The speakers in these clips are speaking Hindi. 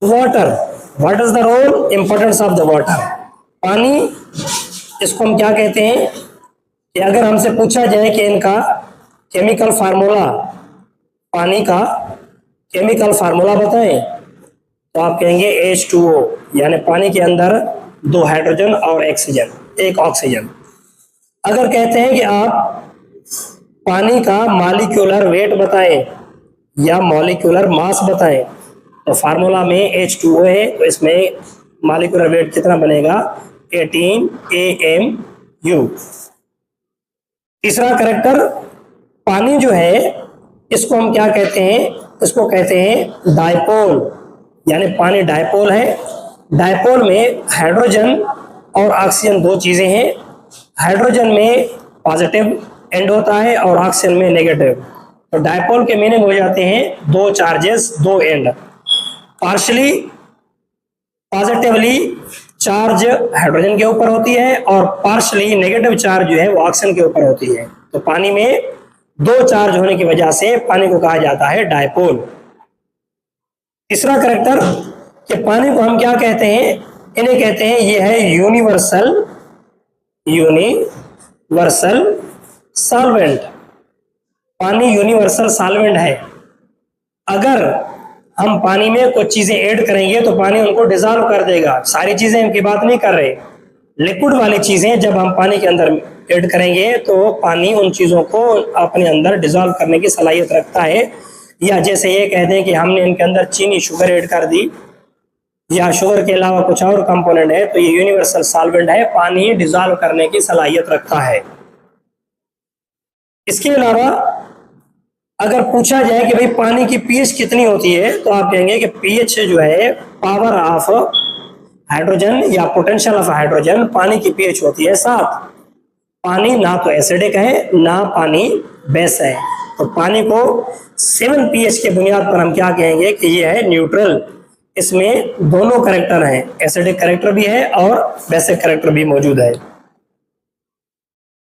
Water, what is the role importance of the water. पानी, इसको हम क्या कहते हैं कि अगर हमसे पूछा जाए कि इनका केमिकल फार्मूला, पानी का केमिकल फार्मूला बताएं, तो आप कहेंगे H2O, यानी पानी के अंदर 2 हाइड्रोजन और एक ऑक्सीजन। अगर कहते हैं कि आप पानी का मॉलिक्यूलर वेट बताएं या मॉलिक्यूलर मास बताएं, तो फार्मूला में H2O है, तो इसमें मॉलिक्यूलर वेट कितना बनेगा 18 AMU। तीसरा कैरेक्टर, पानी जो है इसको हम क्या कहते हैं, इसको कहते हैं डायपोल, यानी पानी डायपोल है। डायपोल में हाइड्रोजन और ऑक्सीजन 2 चीजें हैं। हाइड्रोजन में पॉजिटिव एंड होता है और ऑक्सीजन में नेगेटिव। तो डायपोल के मीनिंग हो जाते हैं 2 charges 2 and. Partially positively charge hydrogen के ऊपर होती है और पार्शली नेगेटिव चार्ज जो है वो ऑक्सीजन के ऊपर होती है। तो पानी में 2 चार्ज होने की वजह से पानी को कहा जाता है डायपोल। तीसरा कैरेक्टर कि पानी को हम क्या कहते हैं, इन्हें कहते हैं ये है यूनिवर्सल सॉल्वेंट। पानी यूनिवर्सल सॉल्वेंट है। अगर हम पानी में कुछ चीजें ऐड करेंगे तो पानी उनको डिसॉल्व कर देगा। सारी चीजें इनकी बात नहीं कर रहे, लिक्विड वाली चीजें जब हम पानी के अंदर ऐड करेंगे तो पानी उन चीजों को अपने अंदर डिसॉल्व करने की सलाहियत रखता है। या जैसे ये कह दें कि हमने इनके अंदर चीनी शुगर ऐड कर दी या शुगर के अलावा कुछ और कंपोनेंट है, तो ये यूनिवर्सल सॉल्वेंट है, पानी डिसॉल्व करने की सलाहियत रखता है। इसके अलावा अगर पूछा जाए कि भाई पानी की पीएच कितनी होती है, तो आप कहेंगे कि पीएच जो है पावर ऑफ हाइड्रोजन या पोटेंशियल ऑफ हाइड्रोजन, पानी की पीएच होती है 7। पानी ना तो एसिडिक है ना पानी बेस है, तो पानी को 7 पीएच के बुनियाद पर हम क्या कहेंगे कि ये है न्यूट्रल। इसमें दोनों कैरेक्टर हैं, एसिडिक कैरेक्टर भी है और बेसिक कैरेक्टर भी मौजूद है।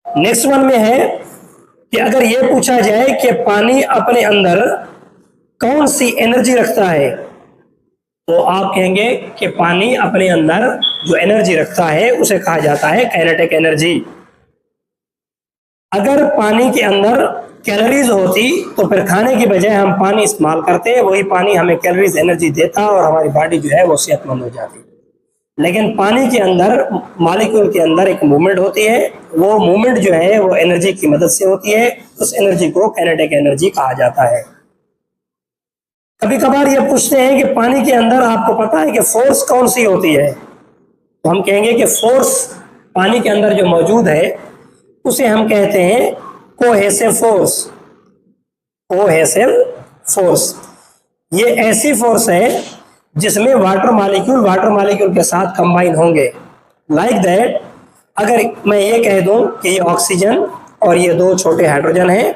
नेक्स्ट वन में है कि अगर ये पूछा जाए कि पानी अपने अंदर कौन सी एनर्जी रखता है, तो आप कहेंगे कि पानी अपने अंदर जो एनर्जी रखता है उसे कहा जाता है काइनेटिक एनर्जी। अगर पानी के अंदर कैलोरीज होती तो फिर खाने की बजाय हम पानी इस्तेमाल करते, वही पानी हमें कैलोरीज एनर्जी देता और हमारी बॉडी जो है वो सेहतमंद हो जाती। लेकिन पानी के अंदर मॉलिक्यूल के अंदर एक मूवमेंट होती है, वो मूवमेंट जो है वो एनर्जी की मदद से होती है, उस एनर्जी को काइनेटिक एनर्जी कहा जाता है। कभी कभार ये पूछते हैं कि पानी के अंदर आपको पता है कि फोर्स कौन सी होती है, तो हम कहेंगे कि फोर्स पानी के अंदर जो मौजूद है उसे हम कहते हैं कोहेसिव फोर्स। ये ऐसी फोर्स है जिसमें वाटर मॉलिक्यूल के साथ कंबाइन होंगे। लाइक दैट, अगर मैं ये कह दूं कि ये ऑक्सीजन और ये 2 छोटे हाइड्रोजन हैं,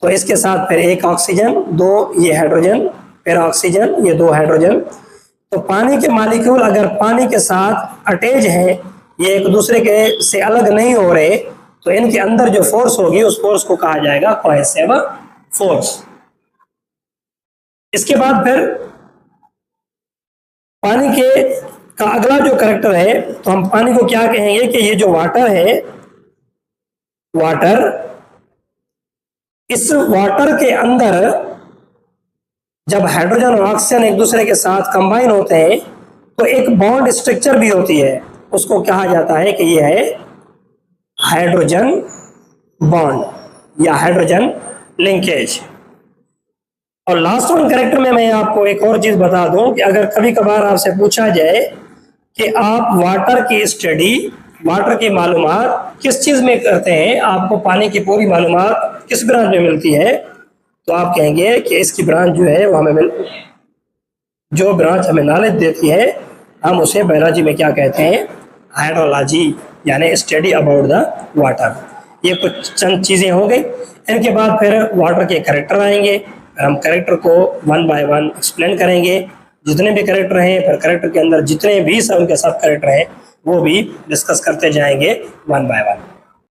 तो इसके साथ फिर एक ऑक्सीजन, 2 ये हाइड्रोजन, फिर ऑक्सीजन, ये 2 हाइड्रोजन। तो पानी के मॉलिक्यूल अगर पानी के साथ अटैच हैं, ये एक दूसरे के से अलग नहीं हो रहे, तो इनके अंदर जो फोर्स होगी उस फोर्स को कहा जाएगा कोहेसिव फोर्स। इसके बाद फिर पानी के का अगला जो कैरेक्टर है, तो हम पानी को क्या कहेंगे कि ये जो वाटर है, इस वाटर के अंदर जब हाइड्रोजन और ऑक्सीजन एक दूसरे के साथ कंबाइन होते हैं तो एक बॉन्ड स्ट्रक्चर भी होती है, उसको कहा जाता है कि ये है हाइड्रोजन बॉन्ड या हाइड्रोजन लिंकेज। और लास्ट वन कैरेक्टर में मैं आपको एक और चीज बता दूं कि अगर कभी कभार आपसे पूछा जाए कि आप वाटर की मालूमात किस चीज में करते हैं, आपको पानी की पूरी मालूमात किस ब्रांच में मिलती है, तो आप कहेंगे कि इसकी ब्रांच जो है वो जो ब्रांच हमें नॉलेज देती है हम उसे बायोलॉजी में क्या कहते हैं, हाइड्रोलॉजी, यानी स्टडी अबाउट द वाटर। ये कुछ चंद चीजें हो गई। इनके बाद फिर वाटर के कैरेक्टर आएंगे, हम कैरेक्टर को 1 बाय 1 एक्सप्लेन करेंगे। जितने भी कैरेक्टर हैं, फिर कैरेक्टर के अंदर जितने भी सब उनके सब कैरेक्टर हैं वो भी डिस्कस करते जाएंगे 1 बाय 1।